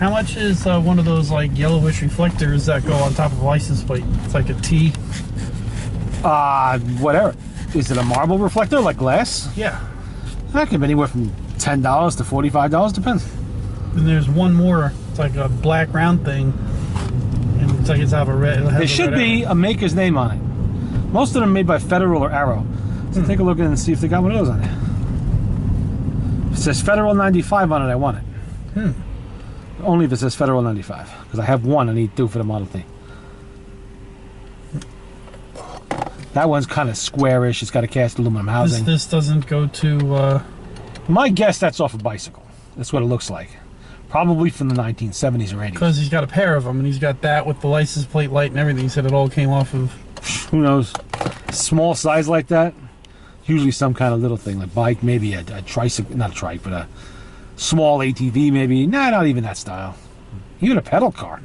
How much is one of those like yellowish reflectors that go on top of a license plate? It's like a T. Whatever. Is it a marble reflector like glass? Yeah. That could be anywhere from $10 to $45, depends. And there's one more. It's like a black round thing, and it's like it's have a red. There should be a maker's name on it. Most of them are made by Federal or Arrow. So take a look and see if they got one of those on there. If it says Federal 95 on it, I want it. Only if it says Federal 95, because I have one I need two for the Model T. That one's kind of squarish. It's got a cast aluminum housing. This doesn't go to. My guess that's off a bicycle. That's what it looks like. Probably from the 1970s or 80s. Because he's got a pair of them, and he's got that with the license plate light and everything. He said it all came off of. Who knows? Small size like that. Usually some kind of little thing, like bike, maybe a tricycle, not a trike, but a small ATV, maybe. Nah, not even that style. Even a pedal car.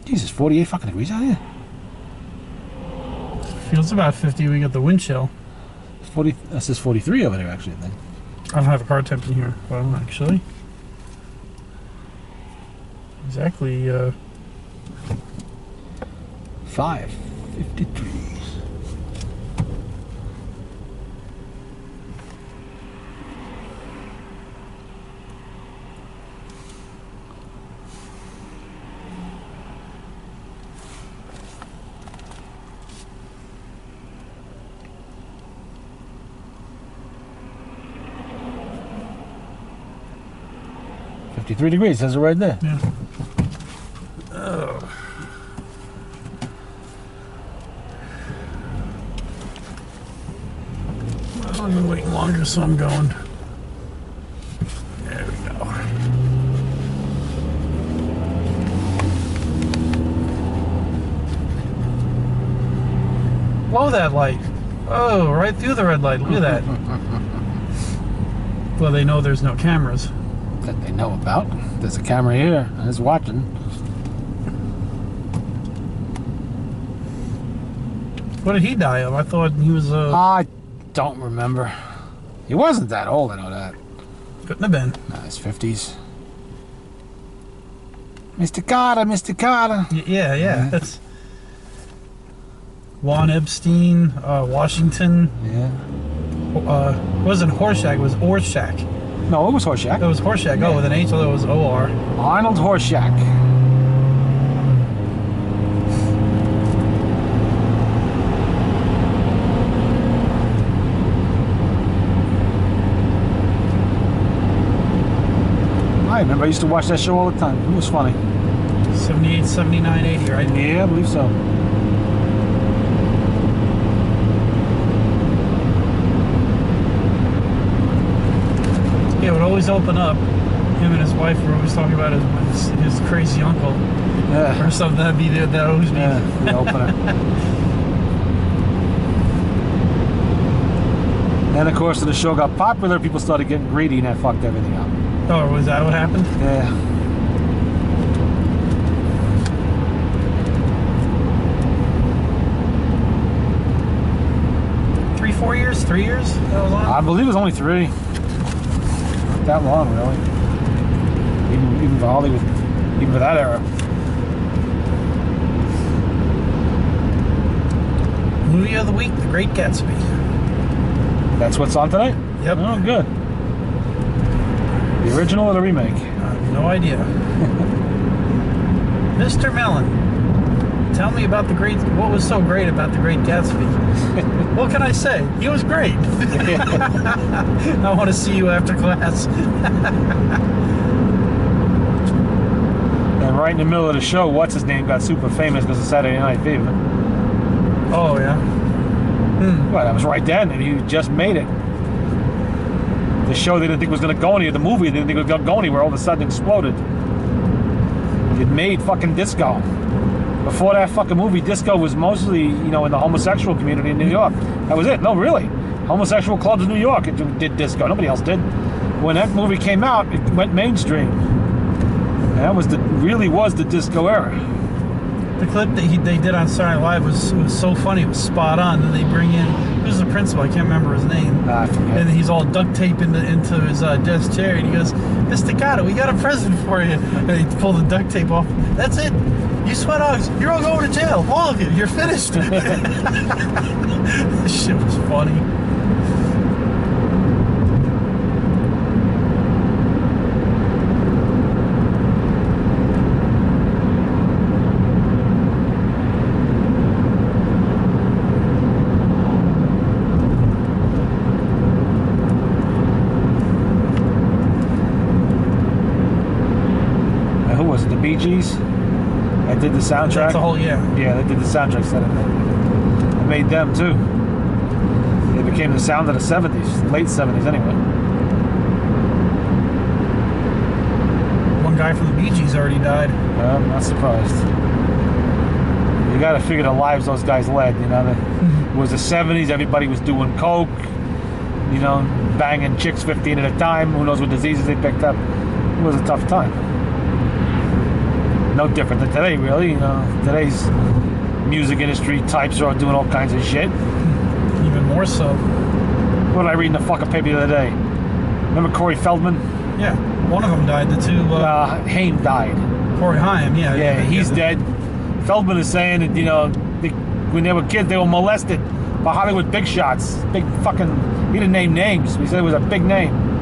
Jesus, 48 fucking degrees out here. Feels about 50. We got the wind chill. 40. That says 43 over there, actually, I think. I don't have a car temp in here. Well, actually. Exactly. 5:53. 53 degrees, says it right there. Yeah. I'm gonna wait longer, so I'm going. There we go. Blow that light. Oh, right through the red light. Look at that. Well, they know there's no cameras. That they know about. There's a camera here, and it's watching. What did he die of? I thought he was I don't remember. He wasn't that old, I know that. couldn't have been. Nah, his 50s. Mr. Carter, Mr. Carter. Yeah. That's Juan Epstein, Washington. Yeah. Wasn't Horshack, it was Orshak. No, it was Horshack. It was Horshack. Yeah. Oh, with an H, it was O-R. Arnold Horshack. I remember I used to watch that show all the time. It was funny. 78, 79, 80, right? Yeah, I believe so. Yeah, it would always open up. Him and his wife were always talking about his crazy uncle. Yeah. Or something. That'd always be. Yeah, the opener. And of course, when the show got popular, people started getting greedy and that fucked everything up. Oh, was that what happened? Yeah. Four years? 3 years? That was on? I believe it was only 3. Not that long, really. Even for Hollywood, even for that era. Movie of the week, The Great Gatsby. That's what's on tonight? Yep. Oh, good. The original or the remake? I have no idea. Mr. Mellon, tell me about what was so great about The Great Gatsby? What can I say? He was great. I want to see you after class. And right in the middle of the show, what's his name got super famous because of Saturday Night Fever. Oh, yeah. Well, that was right then, and he just made it. The show they didn't think was going to go anywhere, the movie they didn't think was going to go anywhere, all of a sudden exploded. It made fucking disco. Before that fucking movie, disco was mostly, in the homosexual community in New York. That was it. No, really. Homosexual clubs in New York did disco. Nobody else did. When that movie came out, it went mainstream. And that really was the disco era. The clip that they did on Saturday Night Live was so funny. It was spot on. And they bring in, who's the principal? I can't remember his name. I forget. And he's all duct taped into his desk chair. And he goes, Mr. Carter, we got a present for you. And he pulled the duct tape off. That's it. You sweat hogs. You're all going to jail. All of you. You're finished. This shit was funny. The Bee Gees. I did the soundtrack. That's the whole, yeah. Yeah, they did the soundtrack set of it. I made them too. They became the sound of the 70s, late 70s anyway. One guy from the Bee Gees already died. I'm not surprised. You got to figure the lives those guys led. You know, it was the 70s. Everybody was doing coke. You know, banging chicks 15 at a time. Who knows what diseases they picked up? It was a tough time. No different than today, really. You know, today's music industry types are doing all kinds of shit. Even more so. What did I read in the fucking paper the other day? Remember Corey Feldman? Yeah, one of them died. The two. Haim died. Corey Haim, yeah. Yeah, he's dead. Feldman is saying that, you know, when they were kids, they were molested by Hollywood big shots. Big fucking. He didn't name names. He said it was a big name.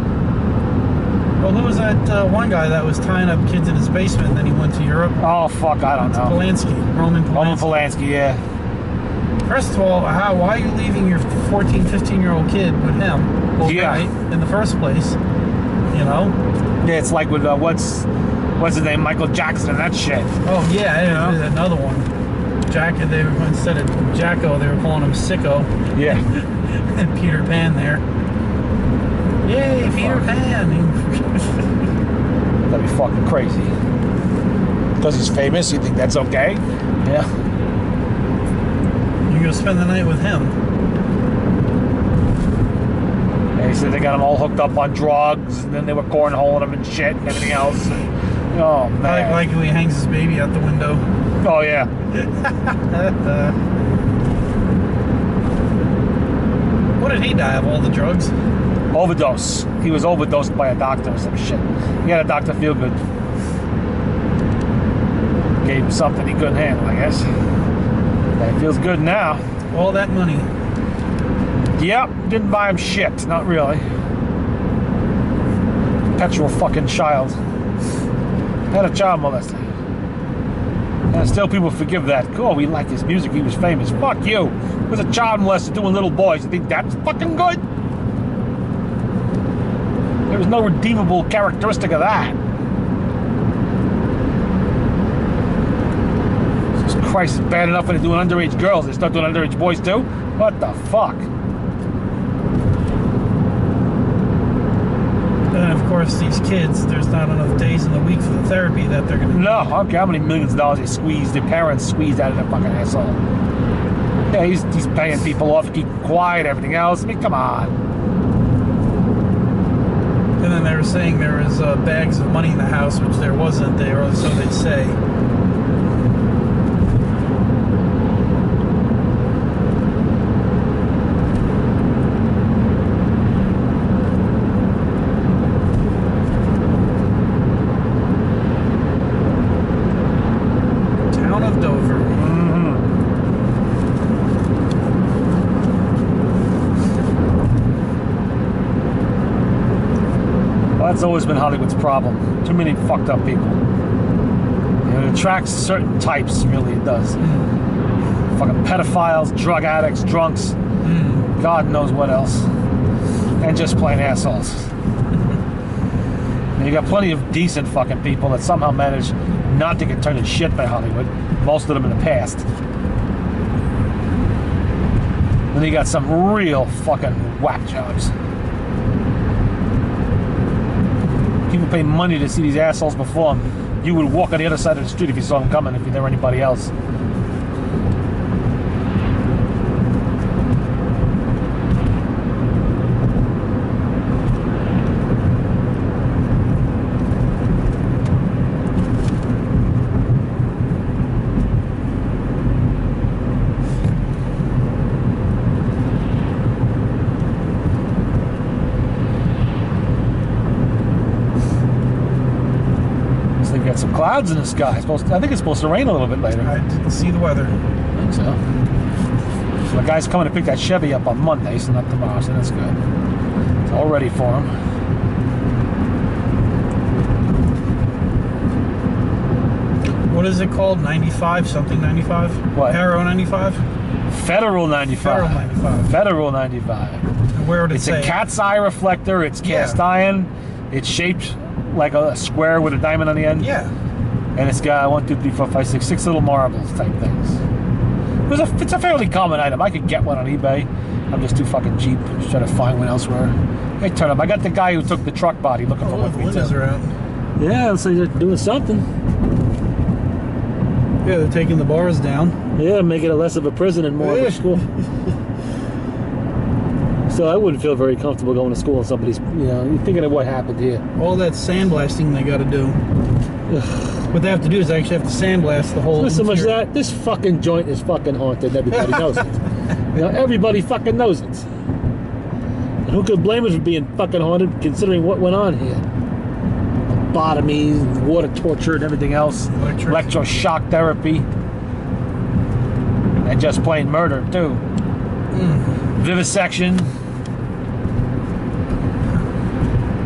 Well, who was that one guy that was tying up kids in his basement and then he went to Europe? Oh, fuck, I don't know. Polanski. Roman Polanski. Roman Polanski, yeah. First of all, why are you leaving your 14, 15-year-old kid with him? Well, Yeah. right, in the first place, you know? Yeah, it's like with, what's his name? Michael Jackson and that shit. Oh, yeah, there's another one. Instead of Jacko, they were calling him Sicko. Yeah. And Peter Pan there. Yay, Peter Pan! That'd be fucking crazy. Because he's famous, you think that's okay? Yeah. You go spend the night with him. And he said they got him all hooked up on drugs, and then they were cornholing him and shit and everything else. Oh, man. Like when he hangs his baby out the window. Oh, yeah. What did he die of? All the drugs? Overdose. He was overdosed by a doctor or some shit. He had a Dr. Feelgood. Gave him something he couldn't handle, I guess. And it feels good now. All that money. Yep, didn't buy him shit. Not really. Perpetual fucking child. Had a child molester. And still people forgive that. Oh, we like his music. He was famous. Fuck you. He was a child molester doing little boys. You think that's fucking good? There was no redeemable characteristic of that. Jesus Christ, it's bad enough when they're doing underage girls. They start doing underage boys too? What the fuck? And of course, these kids, there's not enough days in the week for the therapy that they're going to. No, I don't care how many millions of dollars they squeeze, their parents squeezed out of their fucking asshole. Yeah, he's paying people off, keep quiet, everything else. I mean, come on. And then they were saying there was bags of money in the house, which there wasn't. So they say. Town of Dover. Well, that's always been Hollywood's problem. Too many fucked up people. You know, it attracts certain types, really, it does. Fucking pedophiles, drug addicts, drunks, God knows what else. And just plain assholes. And you got plenty of decent fucking people that somehow manage not to get turned to shit by Hollywood. Most of them in the past. Then you got some real fucking whack jobs. People pay money to see these assholes perform. You would walk on the other side of the street if you saw them coming, if you were anybody else. We've got some clouds in the sky. I think it's supposed to rain a little bit later. I didn't see the weather. I think so. So the guy's coming to pick that Chevy up on Monday, so not tomorrow, so that's good. It's all ready for him. What is it called? 95 something 95? What? Arrow 95? Federal 95. Federal 95. Federal 95. And where would it It's say? a cat's eye reflector. It's cast iron. It's shaped like a square with a diamond on the end. Yeah. And it's got 1, 2, 3, 4, 5, 6, 6 little marbles type things. It's a fairly common item. I could get one on eBay. I'm just too fucking cheap. Just trying to find one elsewhere. Hey, turn up. I got the guy who took the truck body looking for Oh, one the for me windows too. are out. Yeah, so they're doing something. Yeah, they're taking the bars down. Yeah, make it less of a prison and more of a school. So I wouldn't feel very comfortable going to school in somebody's, you're thinking of what happened here. All that sandblasting they got to do. What they have to do is they actually have to sandblast the whole Not so much interior. that, this fucking joint is fucking haunted. Everybody knows it. Everybody fucking knows it. And who could blame us for being fucking haunted considering what went on here? Lobotomy, water torture, and everything else. Electroshock therapy. And just plain murder, too. Vivisection.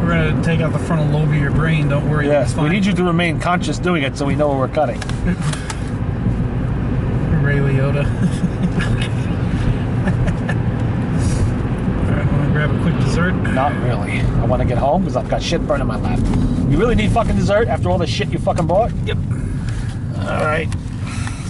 We're going to take out the frontal lobe of your brain. Don't worry. Yes, it's we fine. need you to remain conscious doing it so we know where we're cutting. Ray Liotta. Alright, want to grab a quick dessert? Not really. I want to get home because I've got shit burning my lap. You really need fucking dessert after all the shit you fucking bought? Yep. All right.